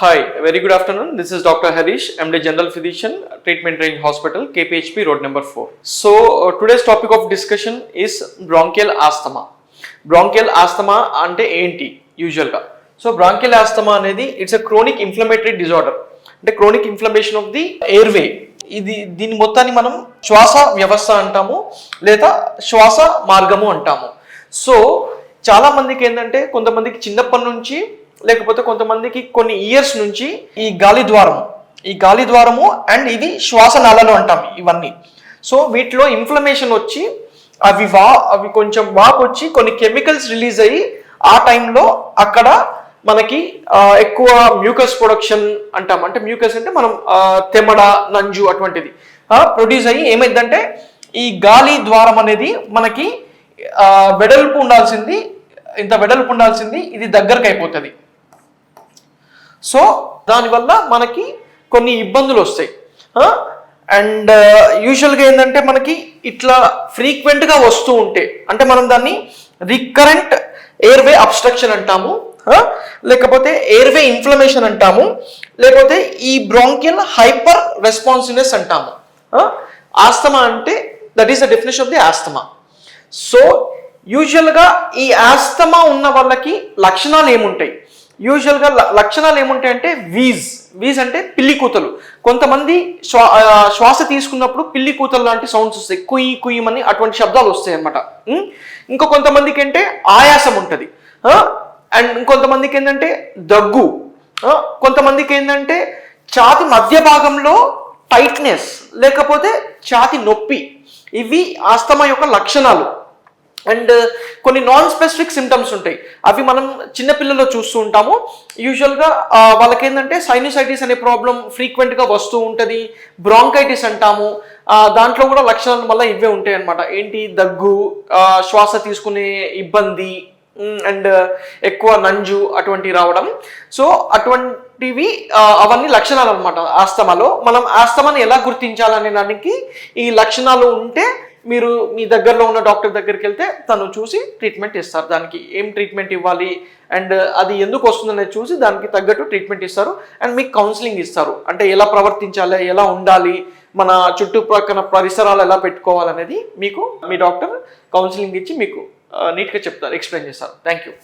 Hi, very good afternoon. This is Dr. Harish, MD General Physician, Treatment Range Hospital, KPHP Road number 4. So, today's topic of discussion is bronchial asthma. Bronchial asthma ante enti usual ga. So, bronchial asthma anedi it's a chronic inflammatory disorder. అంటే chronic inflammation of the airway. దీని మొత్తాన్ని మనం శ్వాస వ్యవస్థ అంటాము లేదా శ్వాస మార్గము అంటాము. సో చాలా మందికి ఏంటంటే కొంతమందికి చిన్నప్పటి నుంచి లేకపోతే కొంతమందికి కొన్ని ఇయర్స్ నుంచి ఈ గాలి ద్వారము అండ్ ఇది శ్వాసనాళాలు అంటాం ఇవన్నీ. సో వీటిలో ఇన్ఫ్లమేషన్ వచ్చి అవి కొంచెం వాపు వచ్చి కొన్ని కెమికల్స్ రిలీజ్ అయ్యి ఆ టైంలో అక్కడ మనకి ఎక్కువ మ్యూకస్ ప్రొడక్షన్ అంటాం. అంటే మ్యూకస్ అంటే మనం తెమ్మడ నంజు అటువంటిది ప్రొడ్యూస్ అయ్యి ఏమైందంటే ఈ గాలి ద్వారం అనేది మనకి వెడల్పు ఉండాల్సింది ఇది దగ్గరకు అయిపోతుంది. సో దానివల్ల మనకి కొన్ని ఇబ్బందులు వస్తాయి. అండ్ యూజువల్గా ఏంటంటే మనకి ఇట్లా ఫ్రీక్వెంట్గా వస్తూ ఉంటే అంటే మనం దాన్ని రికరెంట్ ఎయిర్వే అబ్స్ట్రక్షన్ అంటాము, లేకపోతే ఎయిర్వే ఇన్ఫ్లమేషన్ అంటాము, లేకపోతే ఈ బ్రాంకియల్ హైపర్ రెస్పాన్సివ్నెస్ అంటాము. ఆస్తమా అంటే that is the definition of the asthma. So యూజువల్గా ఈ ఆస్తమా ఉన్న వాళ్ళకి లక్షణాలు ఏముంటాయి? యూజువల్గా లక్షణాలు ఏముంటాయి అంటే వీజ్ అంటే పిల్లి కూతలు. కొంతమంది శ్వాస తీసుకున్నప్పుడు పిల్లి కూతలు లాంటి సౌండ్స్ వస్తాయి, కుయ్యమని అటువంటి శబ్దాలు వస్తాయి అన్నమాట. ఇంకో కొంతమందికి అంటే ఆయాసం ఉంటుంది, అండ్ ఇంకొంతమందికి ఏంటంటే దగ్గు, కొంతమందికి ఏంటంటే ఛాతి మధ్య భాగంలో టైట్నెస్ లేకపోతే ఛాతి నొప్పి. ఇవి ఆస్తమా యొక్క లక్షణాలు. అండ్ కొన్ని నాన్ స్పెసిఫిక్ సిమ్టమ్స్ ఉంటాయి, అవి మనం చిన్నపిల్లల్లో చూస్తూ ఉంటాము. యూజువల్గా వాళ్ళకి ఏంటంటే సైనసైటిస్ అనే ప్రాబ్లం ఫ్రీక్వెంట్గా వస్తూ ఉంటుంది, బ్రాంకైటిస్ అంటాము. దాంట్లో కూడా లక్షణాలు మళ్ళీ ఇవే ఉంటాయి అన్నమాట. ఏంటి? దగ్గు, శ్వాస తీసుకునే ఇబ్బంది అండ్ ఎక్కువ నంజు అటువంటివి రావడం. సో అటువంటివి అవన్నీ లక్షణాలు అనమాట ఆస్తమాలో. మనం ఆస్తమాని ఎలా గుర్తించాలనే దానికి ఈ లక్షణాలు ఉంటే మీరు మీ దగ్గరలో ఉన్న డాక్టర్ దగ్గరికి వెళ్తే తను చూసి ట్రీట్మెంట్ ఇస్తారు. దానికి ఏం ట్రీట్మెంట్ ఇవ్వాలి అండ్ అది ఎందుకు వస్తుందనేది చూసి దానికి తగ్గట్టు ట్రీట్మెంట్ ఇస్తారు అండ్ మీకు కౌన్సిలింగ్ ఇస్తారు. అంటే ఎలా ప్రవర్తించాలి, ఎలా ఉండాలి, మన చుట్టుపక్కల పరిసరాలు ఎలా పెట్టుకోవాలనేది మీకు మీ డాక్టర్ కౌన్సిలింగ్ ఇచ్చి మీకు నీట్గా చెప్తారు, ఎక్స్ప్లెయిన్ చేస్తారు. Thank you.